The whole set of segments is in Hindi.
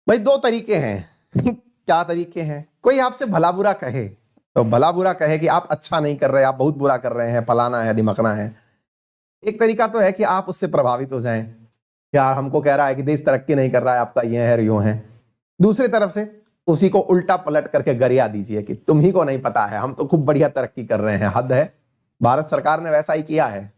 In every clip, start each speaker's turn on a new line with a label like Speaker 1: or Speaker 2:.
Speaker 1: भाई दो तरीके हैं। क्या तरीके हैं? कोई आपसे भला बुरा कहे तो भला बुरा कहे कि आप अच्छा नहीं कर रहे, आप बहुत बुरा कर रहे हैं, फलाना है, ढिमकना है। एक तरीका तो है कि आप उससे प्रभावित हो जाएं, यार हमको कह रहा है कि देश तरक्की नहीं कर रहा है, आपका ये है यूं है। दूसरी तरफ से उसी को उल्टा पलट करके गरिया दीजिए कि तुम ही को नहीं पता है, हम तो खूब बढ़िया तरक्की कर रहे हैं, हद है। भारत सरकार ने वैसा ही किया है।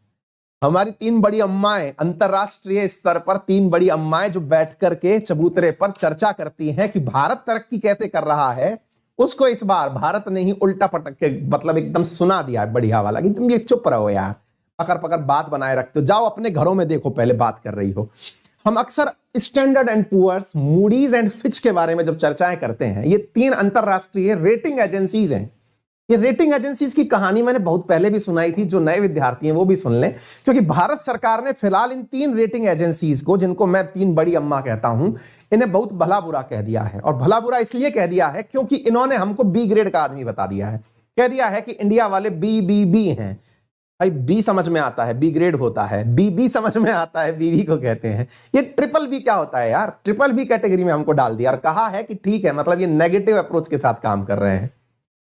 Speaker 1: हमारी तीन बड़ी अम्माएं, अंतरराष्ट्रीय स्तर पर तीन बड़ी अम्माएं जो बैठ करके चबूतरे पर चर्चा करती हैं कि भारत तरक्की कैसे कर रहा है, उसको इस बार भारत ने ही उल्टा पटक के मतलब एकदम सुना दिया है बढ़िया वाला कि तुम ये चुप रहो यार, पकड़ पकड़ बात बनाए रखते हो, जाओ अपने घरों में देखो पहले बात कर रही हो। हम अक्सर Standard and Poor's, Moody's and Fitch के बारे में जब चर्चाएं करते हैं, ये तीन अंतरराष्ट्रीय रेटिंग एजेंसीज हैं। ये रेटिंग एजेंसीज की कहानी मैंने बहुत पहले भी सुनाई थी, जो नए विद्यार्थी हैं वो भी सुन लें, क्योंकि भारत सरकार ने फिलहाल इन तीन रेटिंग एजेंसीज को, जिनको मैं तीन बड़ी अम्मा कहता हूं, इन्हें बहुत भला बुरा कह दिया है। और भला बुरा इसलिए कह दिया है क्योंकि इन्होंने हमको बी ग्रेड का आदमी बता दिया है। कह दिया है कि इंडिया वाले बी बी बी हैं। भाई बी समझ में आता है, बी ग्रेड होता है, बी बी समझ में आता है, बी बी को कहते हैं। ये ट्रिपल बी क्या होता है यार? ट्रिपल बी कैटेगरी में हमको डाल दिया और कहा है कि ठीक है, मतलब ये नेगेटिव अप्रोच के साथ काम कर रहे हैं।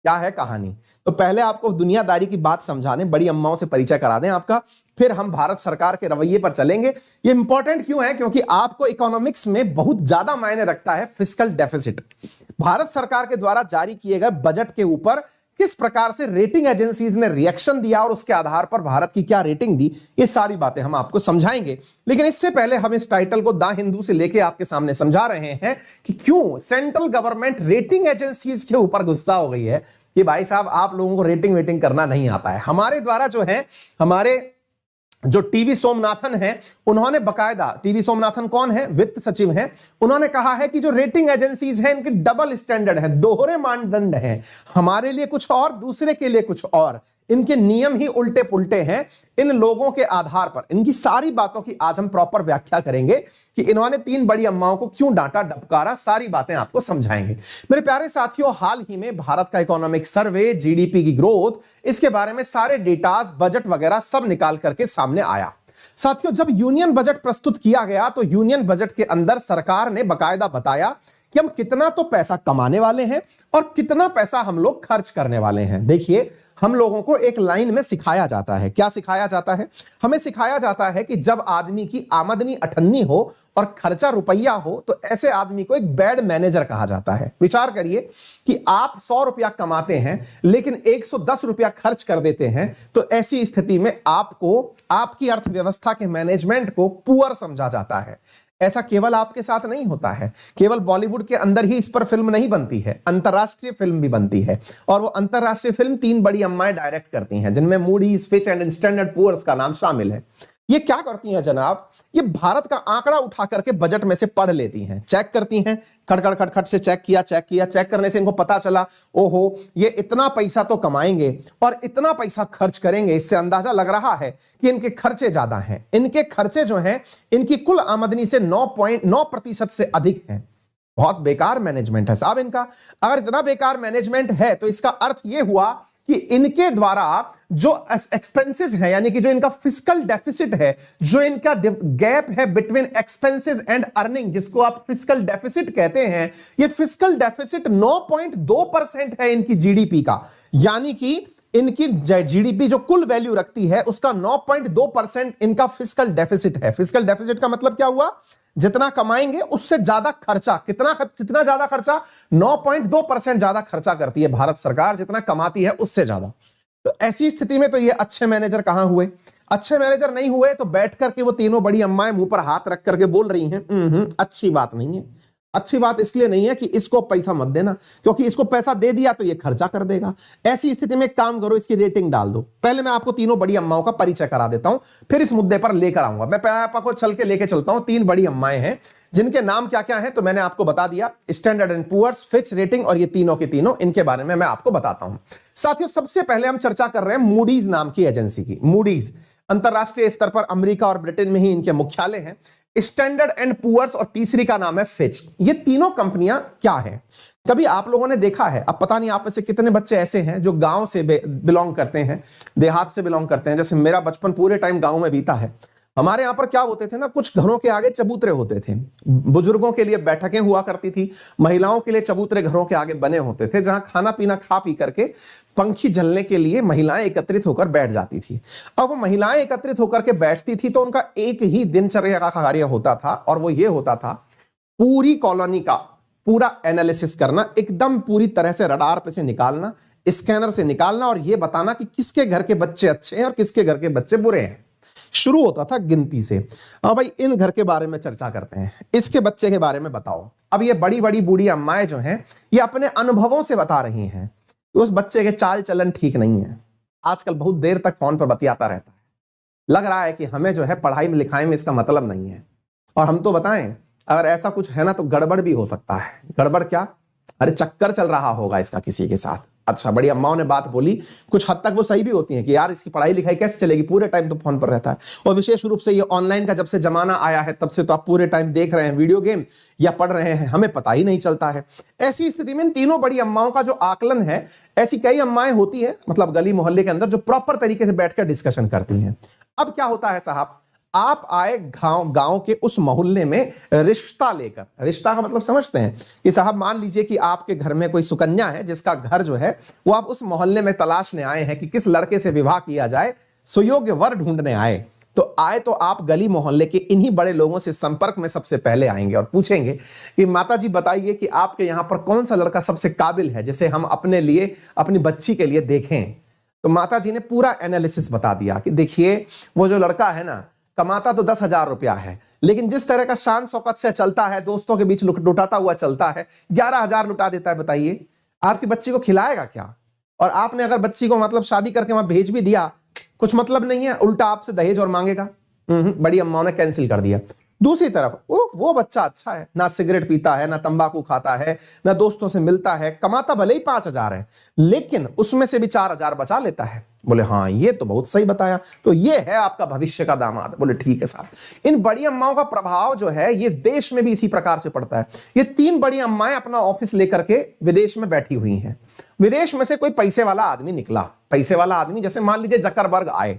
Speaker 1: क्या है कहानी? तो पहले आपको दुनियादारी की बात समझाने, बड़ी अम्माओं से परिचय करा दें आपका, फिर हम भारत सरकार के रवैये पर चलेंगे। ये इंपॉर्टेंट क्यों है? क्योंकि आपको इकोनॉमिक्स में बहुत ज्यादा मायने रखता है फिस्कल डेफिसिट। भारत सरकार के द्वारा जारी किए गए बजट के ऊपर किस प्रकार से रेटिंग एजेंसीज ने रिएक्शन दिया और उसके आधार पर भारत की क्या रेटिंग दी, ये सारी बातें हम आपको समझाएंगे। लेकिन इससे पहले हम इस टाइटल को द हिंदू से लेके आपके सामने समझा रहे हैं कि क्यों सेंट्रल गवर्नमेंट रेटिंग एजेंसीज के ऊपर गुस्सा हो गई है कि भाई साहब आप लोगों को रेटिंग वेटिंग करना नहीं आता है। हमारे द्वारा जो है, हमारे जो टीवी सोमनाथन है, उन्होंने बकायदा, टीवी सोमनाथन कौन है? वित्त सचिव हैं। उन्होंने कहा है कि जो रेटिंग एजेंसीज हैं इनके डबल स्टैंडर्ड है, दोहरे मानदंड हैं, हमारे लिए कुछ और, दूसरे के लिए कुछ और, इनके नियम ही उल्टे पुल्टे हैं। इन लोगों के आधार पर इनकी सारी बातों की आज हम प्रॉपर व्याख्या करेंगे कि इन्होंने तीन बड़ी अम्माओं को क्यों डांटा डबकारा, सारी बातें आपको समझाएंगे। मेरे प्यारे साथियों, हाल ही में भारत का इकोनॉमिक सर्वे, जीडीपी की ग्रोथ, इसके बारे में सारे डेटास, बजट वगैरह सब निकाल करके सामने आया। साथियों, जब यूनियन बजट प्रस्तुत किया गया तो यूनियन बजट के अंदर सरकार ने बकायदा बताया कि हम कितना तो पैसा कमाने वाले हैं और कितना पैसा हम लोग खर्च करने वाले हैं। देखिए, हम लोगों को एक लाइन में सिखाया जाता है। क्या सिखाया जाता है? हमें सिखाया जाता है कि जब आदमी की आमदनी 98 हो और खर्चा रुपया हो तो ऐसे आदमी को एक बैड मैनेजर कहा जाता है। विचार करिए कि आप 100 रुपया कमाते हैं लेकिन 110 रुपया खर्च कर देते हैं, तो ऐसी स्थिति में आपको, आपकी अर्थव्यवस्था के मैनेजमेंट को पुअर समझा जाता है। ऐसा केवल आपके साथ नहीं होता है, केवल बॉलीवुड के अंदर ही इस पर फिल्म नहीं बनती है, अंतरराष्ट्रीय फिल्म भी बनती है। और वो अंतरराष्ट्रीय फिल्म तीन बड़ी अम्माएं डायरेक्ट करती हैं, जिनमें Moody's, Fitch and Standard Poor's का नाम शामिल है। ये क्या करती हैं जनाब? ये भारत का आंकड़ा उठा करके बजट में से पढ़ लेती हैं, चेक करती हैं, खटखट खटखट से चेक किया, चेक करने से इनको पता चला, ओहो ये इतना पैसा तो कमाएंगे और इतना पैसा खर्च करेंगे। इससे अंदाजा लग रहा है कि इनके खर्चे ज्यादा हैं। इनके खर्चे जो हैं इनकी कुल आमदनी से 9.9% से अधिक हैं। बहुत बेकार मैनेजमेंट है साहब इनका। अगर इतना बेकार मैनेजमेंट है तो इसका अर्थ यह हुआ कि इनके द्वारा जो एक्सपेंसेस है, यानी कि जो इनका फिस्कल डेफिसिट है, जो इनका गैप है बिटवीन एक्सपेंसेस एंड अर्निंग, जिसको आप फिस्कल डेफिसिट कहते हैं, ये फिस्कल डेफिसिट 9.2% है इनकी जीडीपी का। यानी कि इनकी जीडीपी जो कुल वैल्यू रखती है उसका 9.2% इनका फिस्कल डेफिसिट है। फिस्कल डेफिसिट का मतलब क्या हुआ? जितना कमाएंगे उससे ज्यादा खर्चा। कितना ज्यादा खर्चा? 9.2% ज्यादा खर्चा करती है भारत सरकार, जितना कमाती है उससे ज्यादा। तो ऐसी स्थिति में तो ये अच्छे मैनेजर कहां हुए? अच्छे मैनेजर नहीं हुए तो बैठ करके वो तीनों बड़ी अम्माएं मुंह पर हाथ रख करके बोल रही हैं, अच्छी बात नहीं है। अच्छी बात इसलिए नहीं है कि इसको पैसा मत देना, क्योंकि इसको पैसा दे दिया तो ये खर्चा कर देगा। ऐसी स्थिति में काम करो, इसकी रेटिंग डाल दो। पहले मैं आपको तीनों बड़ी अम्माओं का परिचय करा देता हूं, फिर इस मुद्दे पर लेकर आऊंगा। मैं पहले आपको चल के लेके चलता हूं। तीन बड़ी अम्माएं हैं जिनके नाम क्या क्या हैं तो मैंने आपको बता दिया, Standard and Poor's, Fitch rating, और ये तीनों के तीनों, इनके बारे में मैं आपको बताता हूं। साथियों, सबसे पहले हम चर्चा कर रहे हैं मूडीज नाम की एजेंसी की। मूडीज अंतरराष्ट्रीय स्तर पर अमेरिका और ब्रिटेन में ही इनके मुख्यालय हैं। स्टैंडर्ड एंड पुअर्स और तीसरी का नाम है फिच। ये तीनों कंपनियां क्या हैं? कभी आप लोगों ने देखा है? अब पता नहीं आप में से कितने बच्चे ऐसे हैं जो गांव से बिलोंग करते हैं, देहात से बिलोंग करते हैं। जैसे मेरा बचपन पूरे टाइम गांव में बीता है। हमारे यहां पर क्या होते थे ना, कुछ घरों के आगे चबूतरे होते थे, बुजुर्गों के लिए बैठकें हुआ करती थी, महिलाओं के लिए चबूतरे घरों के आगे बने होते थे, जहां खाना पीना खा पी करके पंखी झलने के लिए महिलाएं एकत्रित होकर बैठ जाती थी। अब वो महिलाएं एकत्रित होकर के बैठती थी तो उनका एक ही दिनचर्या का कार्य होता था, और वो ये होता था पूरी कॉलोनी का पूरा एनालिसिस करना, एकदम पूरी तरह से रडार पे से निकालना, स्कैनर से निकालना, और ये बताना कि किसके घर के बच्चे अच्छे हैं और किसके घर के बच्चे बुरे हैं। शुरू होता था गिनती से। हाँ भाई, इन घर के बारे में चर्चा करते हैं, इसके बच्चे के बारे में बताओ। अब ये बड़ी बड़ी बूढ़ी अम्माएं जो हैं, ये अपने अनुभवों से बता रही हैं कि उस बच्चे के चाल चलन ठीक नहीं है, आजकल बहुत देर तक फोन पर बतियाता रहता है, लग रहा है कि हमें जो है पढ़ाई में लिखाई में इसका मतलब नहीं है। और हम तो बताएं, अगर ऐसा कुछ है ना तो गड़बड़ भी हो सकता है। गड़बड़ क्या? अरे चक्कर चल रहा होगा इसका किसी के साथ। अच्छा, बड़ी अम्माओं ने बात बोली, कुछ हद तक वो सही भी होती है कि यार इसकी पढ़ाई लिखाई कैसे चलेगी, पूरे टाइम तो फोन पर रहता है। और विशेष रूप से ये ऑनलाइन का जब से जमाना आया है, तब से तो आप पूरे टाइम देख रहे हैं वीडियो गेम या पढ़ रहे हैं, हमें पता ही नहीं चलता है। ऐसी स्थिति में इन तीनों बड़ी अम्माओं का जो आकलन है, ऐसी कई अम्माएं होती हैं मतलब गली मोहल्ले के अंदर, जो प्रॉपर तरीके से बैठकर डिस्कशन करती हैं। अब क्या होता है साहब, आप आए गांव के उस मोहल्ले में रिश्ता लेकर। रिश्ता का मतलब समझते हैं कि साहब मान लीजिए कि आपके घर में कोई सुकन्या है जिसका घर जो है वो आप उस मोहल्ले में तलाशने आए हैं कि किस लड़के से विवाह किया जाए, सुयोग्य वर ढूंढने आए। तो आप गली मोहल्ले के इन्हीं बड़े लोगों से संपर्क में सबसे पहले आएंगे और पूछेंगे कि माता जी बताइए कि आपके यहां पर कौन सा लड़का सबसे काबिल है जिसे हम अपने लिए, अपनी बच्ची के लिए देखें। तो माता जी ने पूरा एनालिसिस बता दिया कि देखिए वो जो लड़का है ना, कमाता तो 10,000 रुपया है, लेकिन जिस तरह का शान शौकत से चलता है, दोस्तों के बीच लुटाता हुआ चलता है, 11,000 लुटा देता है। बताइए आपकी बच्ची को खिलाएगा क्या? और आपने अगर बच्ची को मतलब शादी करके वहां भेज भी दिया, कुछ मतलब नहीं है, उल्टा आपसे दहेज और मांगेगा। बड़ी अम्माओं ने कैंसिल कर दिया। दूसरी तरफ वो बच्चा अच्छा है, ना सिगरेट पीता है, ना तंबाकू खाता है, ना दोस्तों से मिलता है, कमाता भले ही 5,000 है, लेकिन उसमें से भी 4,000 बचा लेता है। बोले हाँ ये तो बहुत सही बताया, तो ये है आपका भविष्य का दामाद। बोले ठीक है साहब। इन बड़ी अम्माओं का प्रभाव जो है ये देश में भी इसी प्रकार से पड़ता है। ये 3 बड़ी अम्माएं अपना ऑफिस लेकर के विदेश में बैठी हुई हैं। विदेश में से कोई पैसे वाला आदमी निकला, पैसे वाला आदमी, जैसे मान लीजिए जकरबर्ग आए।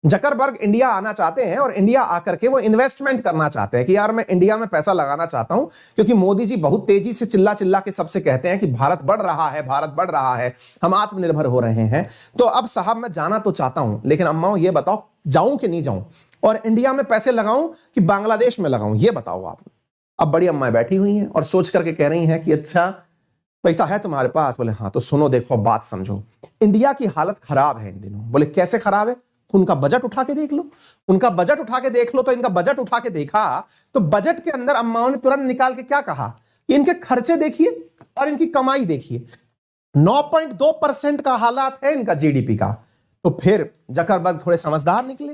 Speaker 1: जकरबर्ग इंडिया आना चाहते हैं और इंडिया आकर के वो इन्वेस्टमेंट करना चाहते हैं कि यार मैं इंडिया में पैसा लगाना चाहता हूं, क्योंकि मोदी जी बहुत तेजी से चिल्ला चिल्ला के सबसे कहते हैं कि भारत बढ़ रहा है, भारत बढ़ रहा है, हम आत्मनिर्भर हो रहे हैं। तो अब साहब मैं जाना तो चाहता हूं, लेकिन अम्माओं ये बताओ जाऊं कि नहीं जाऊं, और इंडिया में पैसे लगाऊं कि बांग्लादेश में लगाऊं, ये बताओ आप। अब बड़ी अम्माएं बैठी हुई हैं और सोच करके कह रही हैं कि अच्छा पैसा है तुम्हारे पास? बोले हाँ। तो सुनो देखो बात समझो, इंडिया की हालत खराब है इन दिनों। बोले कैसे खराब है? उनका बजट उठा के देख लो, उनका बजट उठा के देख लो। तो इनका बजट उठा के देखा तो बजट के अंदर अम्माओं ने तुरंत निकाल के क्या कहा कि इनके खर्चे देखिए और इनकी कमाई देखिए, 9.2% का हालात है इनका जीडीपी का। तो फिर जकरबर्ग थोड़े समझदार निकले,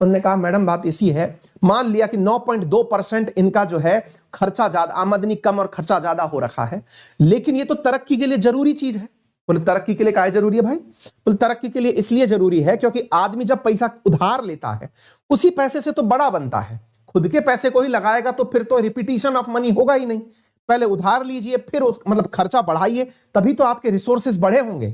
Speaker 1: उन्होंने कहा मैडम बात ऐसी है, मान लिया कि 9.2% इनका जो है खर्चा ज्यादा, आमदनी कम और खर्चा ज्यादा हो रखा है, लेकिन ये तो तरक्की के लिए जरूरी चीज है। बोले तरक्की के लिए क्या जरूरी है भाई? बोले तरक्की के लिए इसलिए जरूरी है क्योंकि आदमी जब पैसा उधार लेता है उसी पैसे से तो बड़ा बनता है। खुद के पैसे को ही लगाएगा तो फिर तो रिपीटिशन ऑफ मनी होगा ही नहीं। पहले उधार लीजिए, फिर उस मतलब खर्चा बढ़ाइए, तभी तो आपके रिसोर्सेस बढ़े होंगे।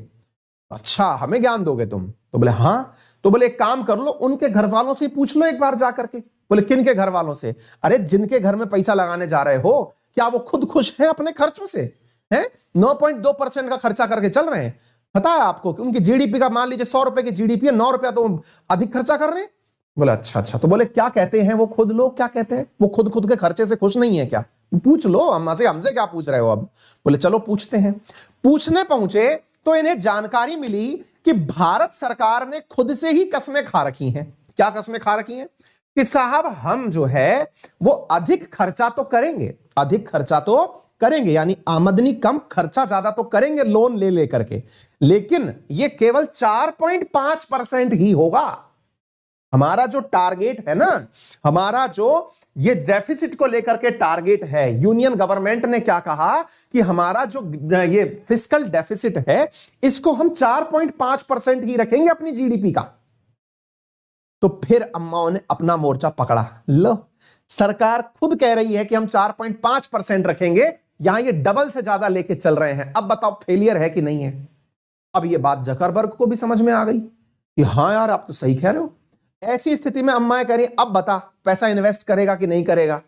Speaker 1: अच्छा हमें ज्ञान दोगे तुम? तो बोले हाँ। तो बोले एक काम कर लो, उनके घर वालों से पूछ लो एक बार जा करके। बोले किन के घर वालों से? अरे जिनके घर में पैसा लगाने जा रहे हो, क्या वो खुद खुश है अपने खर्चों से? है 9.2% का खर्चा करके चल रहे हैं। पता है आपको कि उनकी जीडीपी का मान लीजिए 100 रुपए की जीडीपी है, 9 रुपया तो अधिक खर्चा कर रहे हैं। बोले अच्छा। तो बोले क्या कहते हैं वो खुद लोग, क्या कहते हैं वो? खुद के खर्चे से खुश नहीं है क्या? पूछ लो अम्मा से, हमसे क्या पूछ रहे हो अब? बोले चलो पूछते हैं। पूछने पहुंचे तो इन्हें जानकारी मिली कि भारत सरकार ने खुद से ही कस्में खा रखी हैं। क्या कस्में खा रखी हैं? कि साहब हम जो है वो अधिक खर्चा तो करेंगे, अधिक खर्चा तो करेंगे, यानी आमदनी कम खर्चा ज्यादा तो करेंगे लोन ले करके, लेकिन ये केवल 4.5% ही होगा। हमारा जो टारगेट है ना, हमारा जो ये डेफिसिट को लेकर के टारगेट है, यूनियन गवर्नमेंट ने क्या कहा कि हमारा जो ये फिस्कल डेफिसिट है इसको हम 4.5% ही रखेंगे अपनी जीडीपी का। तो फिर अम्माओं ने अपना मोर्चा पकड़ा। लो सरकार खुद कह रही है कि हम 4.5% रखेंगे, यहां ये डबल से ज्यादा लेके चल रहे हैं। अब बताओ फेलियर है कि नहीं है? अब ये बात जकरबर्ग को भी समझ में आ गई कि हाँ यार आप तो सही कह रहे हो, ऐसी स्थिति में अम्माएं कह रही अब बता पैसा इन्वेस्ट करेगा कि नहीं करेगा।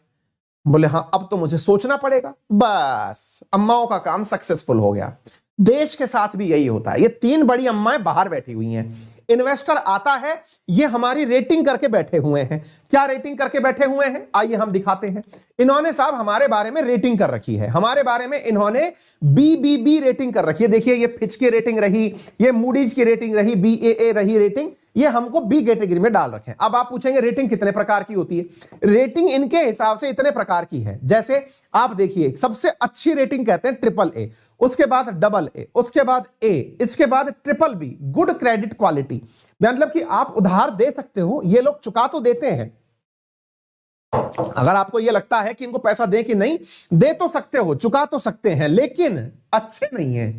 Speaker 1: बोले हाँ अब तो मुझे सोचना पड़ेगा। बस अम्माओं का काम सक्सेसफुल हो गया। देश के साथ भी यही होता है। ये 3 बड़ी अम्माएं बाहर बैठी हुई हैं, इन्वेस्टर आता है, ये हमारी रेटिंग करके बैठे हुए हैं। क्या रेटिंग करके बैठे हुए हैं आइए हम दिखाते हैं। इन्होंने साहब हमारे बारे में रेटिंग कर रखी है, हमारे बारे में इन्होंने BBB रेटिंग कर रखी है। देखिए ये फिच की रेटिंग रही, ये मूडीज की रेटिंग रही, BAA रही रेटिंग, ये हमको B कैटेगरी में डाल रखे हैं। अब आप पूछेंगे रेटिंग कितने प्रकार की होती है? रेटिंग इनके हिसाब से इतने प्रकार की है। जैसे आप देखिए सबसे अच्छी रेटिंग कहते हैं AAA, उसके बाद AA, उसके बाद A, इसके बाद BBB, गुड क्रेडिट क्वालिटी, मतलब कि आप उधार दे सकते हो, ये लोग चुका तो देते हैं। अगर आपको यह लगता है कि इनको पैसा दे कि नहीं, दे तो सकते हो, चुका तो सकते हैं, लेकिन अच्छे नहीं है।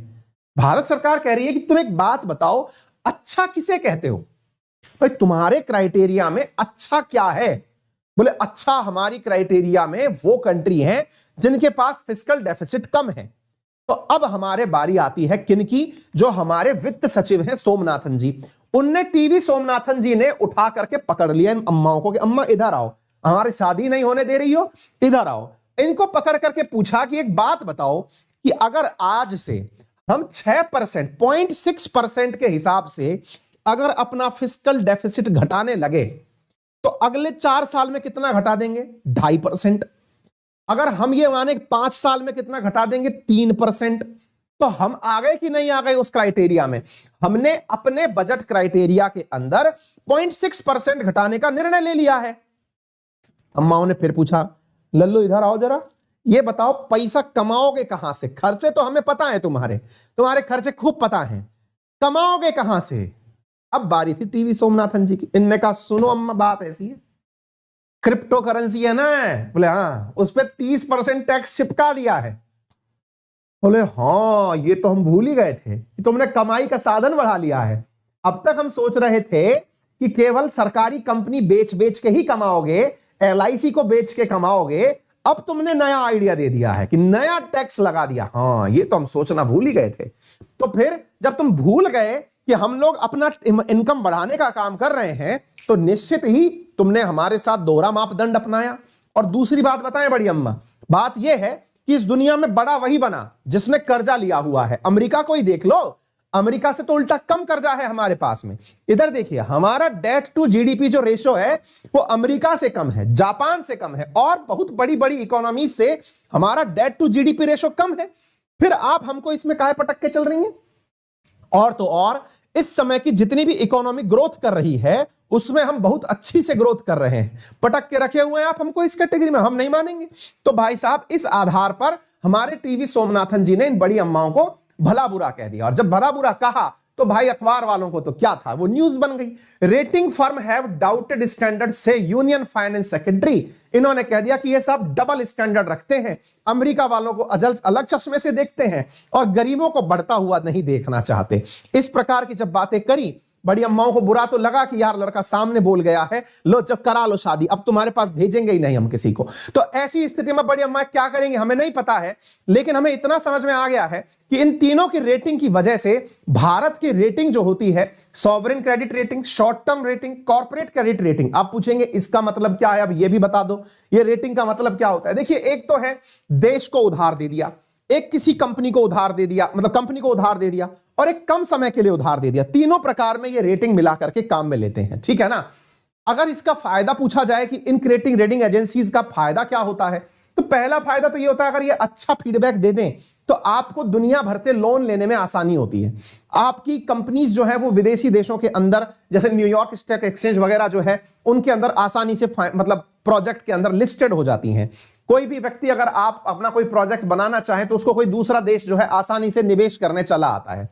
Speaker 1: भारत सरकार कह रही है कि तुम एक बात बताओ, अच्छा किसे कहते हो भाई? तुम्हारे क्राइटेरिया में अच्छा क्या है? बोले अच्छा हमारी क्राइटेरिया में वो कंट्री है जिनके पास फिस्कल डेफिसिट कम है। तो अब हमारे बारी आती है किनकी? जो हमारे वित्त सचिव हैं सोमनाथन जी। उनने टीवी सोमनाथन जी ने उठा करके पकड़ लिया इन अम्माओं को कि अम्मा इधर आओ, हमारी शादी नहीं होने दे रही हो, इधर आओ। इनको पकड़ करके पूछा कि एक बात बताओ कि अगर आज से हम 6%, 0.6% के हिसाब से अगर अपना फिस्कल डेफिसिट घटाने लगे तो अगले 4 साल में कितना घटा देंगे? 2.5%। अगर हम ये माने 5 साल में कितना घटा देंगे? 3%। तो हम आ गए कि नहीं आ गए उस क्राइटेरिया में? हमने अपने बजट क्राइटेरिया के अंदर 0.6% घटाने का निर्णय ले लिया है। अम्माओं ने फिर पूछा लल्लू इधर आओ जरा, ये बताओ पैसा कमाओगे कहां से? खर्चे तो हमें पता है, तुम्हारे खर्चे खूब पता हैं, कमाओगे कहां से? अब बारी थी टीवी सोमनाथन जी की। इनने कहा सुनो अम्मा बात ऐसी है, क्रिप्टो करेंसी है ना, बोले हाँ, उस पर 30% टैक्स चिपका दिया है। बोले हाँ ये तो हम भूल ही गए थे कि तुमने कमाई का साधन बढ़ा लिया है। अब तक हम सोच रहे थे कि केवल सरकारी कंपनी बेच बेच के ही कमाओगे, LIC को बेच के कमाओगे। अब तुमने नया आइडिया दे दिया है कि नया टैक्स लगा दिया। हाँ ये तो हम सोचना भूल ही गए थे। तो फिर जब तुम भूल गए कि हम लोग अपना इनकम बढ़ाने का काम कर रहे हैं, तो निश्चित ही तुमने हमारे साथ दोहरा मापदंड अपनाया। और दूसरी बात बताएं बड़ी अम्मा, बात यह है कि इस दुनिया में बड़ा वही बना जिसने कर्जा लिया हुआ है। अमेरिका को ही देख लो, अमेरिका से तो उल्टा कम कर्जा है हमारे पास में। इधर देखिए हमारा डेट टू GDP जो रेशो है वो अमेरिका से कम है, जापान से कम है, और बहुत बड़ी बड़ी इकोनॉमी से हमारा डेट टू GDP रेशो कम है। फिर आप हमको इसमें काहे पटक के चल रही हैं? और तो और इस समय की जितनी भी इकोनॉमी ग्रोथ कर रही है उसमें हम बहुत अच्छी से ग्रोथ कर रहे हैं। पटक के रखे हुए हैं आप हमको इस कैटेगरी में, हम नहीं मानेंगे। तो भाई साहब इस आधार पर हमारे टीवी सोमनाथन जी ने इन बड़ी अम्माओं को भला बुरा कह दिया। और जब भला बुरा कहा तो भाई अखबार वालों को तो क्या था, वो न्यूज बन गई। Rating firm have doubted standard से यूनियन फाइनेंस सेक्रेटरी। इन्होंने कह दिया कि ये सब डबल स्टैंडर्ड रखते हैं, अमेरिका वालों को अलग चश्मे से देखते हैं और गरीबों को बढ़ता हुआ नहीं देखना चाहते। इस प्रकार की जब बातें करी, बड़ी अम्माओं को बुरा तो लगा कि यार लड़का सामने बोल गया है, लो जब करा लो शादी, अब तुम्हारे पास भेजेंगे ही नहीं हम किसी को। तो ऐसी स्थिति में बड़ी अम्मा क्या करेंगे हमें नहीं पता है, लेकिन हमें इतना समझ में आ गया है कि इन तीनों की रेटिंग की वजह से भारत की रेटिंग जो होती है, sovereign credit rating, short term rating, corporate credit rating. आप पूछेंगे इसका मतलब क्या है, अब ये भी बता दो, ये रेटिंग का मतलब क्या होता है। देखिए एक तो है देश को उधार दे दिया, एक किसी कंपनी को उधार दे दिया, मतलब कंपनी को उधार दे दिया, और एक कम समय के लिए उधार दे दिया। तीनों प्रकार में ये रेटिंग मिला करके काम में लेते हैं, ठीक है ना। अगर इसका फायदा पूछा जाए कि इन क्रेडिट रेटिंग एजेंसीज का फायदा क्या होता है, तो पहला फायदा तो ये होता है अगर ये अच्छा फीडबैक दे दें तो आपको दुनिया भर से लोन लेने में आसानी होती है। आपकी कंपनीज जो है वो विदेशी देशों के अंदर, जैसे न्यूयॉर्क स्टॉक एक्सचेंज वगैरह जो है, उनके अंदर आसानी से मतलब प्रोजेक्ट के अंदर लिस्टेड हो जाती हैं। कोई भी व्यक्ति अगर आप अपना कोई प्रोजेक्ट बनाना चाहे तो उसको कोई दूसरा देश जो है आसानी से निवेश करने चला आता है।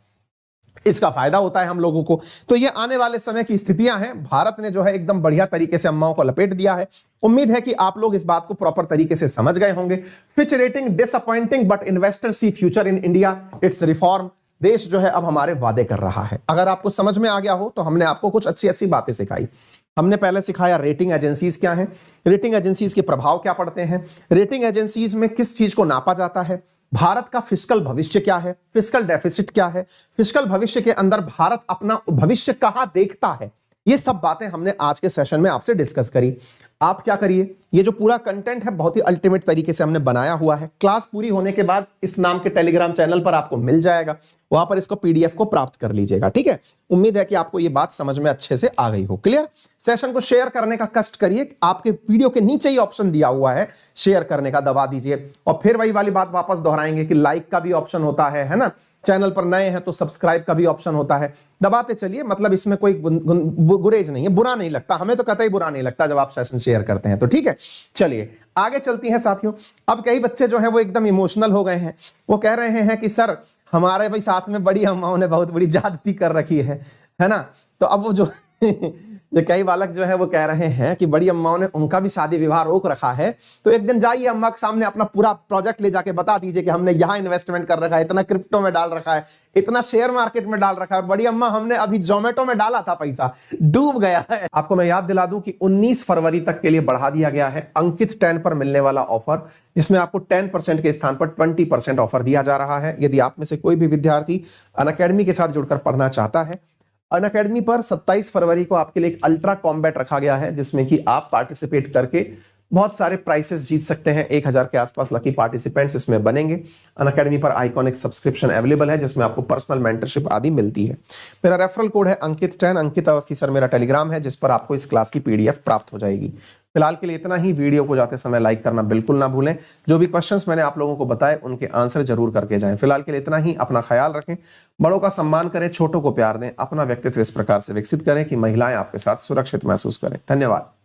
Speaker 1: इसका फायदा होता है हम लोगों को। तो ये आने वाले समय की स्थितियां हैं। भारत ने जो है एकदम बढ़िया तरीके से अम्माओं को लपेट दिया है। उम्मीद है कि आप लोग इस बात को प्रॉपर तरीके से समझ गए होंगे। Fitch rating disappointing but investor see future in India, it's reform. देश जो है अब हमारे वादे कर रहा है। अगर आपको समझ में आ गया हो तो हमने आपको कुछ अच्छी अच्छी बातें सिखाई। हमने पहले सिखाया रेटिंग एजेंसीज क्या हैं, रेटिंग एजेंसीज के प्रभाव क्या पड़ते हैं, रेटिंग एजेंसीज में किस चीज को नापा जाता है, भारत का फिस्कल भविष्य क्या है, फिस्कल डेफिसिट क्या है, फिस्कल भविष्य के अंदर भारत अपना भविष्य कहां देखता है, ये सब बातें हमने आज के सेशन में आपसे डिस्कस करी। आप क्या करिए, ये जो पूरा कंटेंट है बहुत ही अल्टीमेट तरीके से हमने बनाया हुआ है। क्लास पूरी होने के बाद इस नाम के टेलीग्राम चैनल पर आपको मिल जाएगा, वहां पर इसको पीडीएफ को प्राप्त कर लीजिएगा। ठीक है, उम्मीद है कि आपको ये बात समझ में अच्छे से आ गई हो। क्लियर? सेशन को शेयर करने का कष्ट करिए, आपके वीडियो के नीचे ही ऑप्शन दिया हुआ है शेयर करने का, दबा दीजिए। और फिर वही वाली बात वापस दोहराएंगे कि लाइक का भी ऑप्शन होता है ना, चैनल पर नए हैं तो सब्सक्राइब का भी ऑप्शन होता है, दबाते चलिए। मतलब इसमें कोई गुरेज नहीं है, बुरा नहीं लगता, हमें तो कतई बुरा नहीं लगता जब आप सेशन शेयर करते हैं तो। ठीक है, चलिए आगे चलती हैं साथियों। अब कई बच्चे जो हैं वो एकदम इमोशनल हो गए हैं, वो कह रहे हैं कि सर हमारे भाई साथ में बड़ी अम्माओं ने बहुत बड़ी ज्यादती कर रखी है ना। तो अब वो जो जो कई बालक जो है वो कह रहे हैं कि बड़ी अम्माओं ने उनका भी शादी विवाह रोक रखा है, तो एक दिन जाइए अम्मा के सामने अपना पूरा प्रोजेक्ट ले जाके बता दीजिए कि हमने यहाँ इन्वेस्टमेंट कर रखा है, इतना क्रिप्टो में डाल रखा है, इतना शेयर मार्केट में डाल रखा है, और बड़ी अम्मा हमने अभी जोमेटो में डाला था, पैसा डूब गया है। आपको मैं याद दिला दूं कि 19 फरवरी तक के लिए बढ़ा दिया गया है अंकित 10 पर मिलने वाला ऑफर, जिसमें आपको 10% के स्थान पर 20% ऑफर दिया जा रहा है। यदि आप में से कोई भी विद्यार्थी अनअकैडमी के साथ जुड़कर पढ़ना चाहता है, अनअकैडमी पर 27 फरवरी को आपके लिए एक अल्ट्रा कॉम्बैट रखा गया है, जिसमें कि आप पार्टिसिपेट करके बहुत सारे प्राइसेस जीत सकते हैं। 1000 के आसपास लकी पार्टिसिपेंट्स इसमें बनेंगे। अनअकैडमी पर आइकॉनिक सब्सक्रिप्शन अवेलेबल है, जिसमें आपको पर्सनल मेंटरशिप आदि मिलती है। मेरा रेफरल कोड है अंकित 10। अंकित अवस्थी सर मेरा टेलीग्राम है, जिस पर आपको इस क्लास की पीडीएफ प्राप्त हो जाएगी। फिलहाल के लिए इतना ही। वीडियो को जाते समय लाइक करना बिल्कुल ना भूलें। जो भी क्वेश्चंस मैंने आप लोगों को बताए उनके आंसर जरूर करके जाएं। फिलहाल के लिए इतना ही। अपना ख्याल रखें, बड़ों का सम्मान करें, छोटों को प्यार दें, अपना व्यक्तित्व इस प्रकार से विकसित करें कि महिलाएं आपके साथ सुरक्षित महसूस करें। धन्यवाद।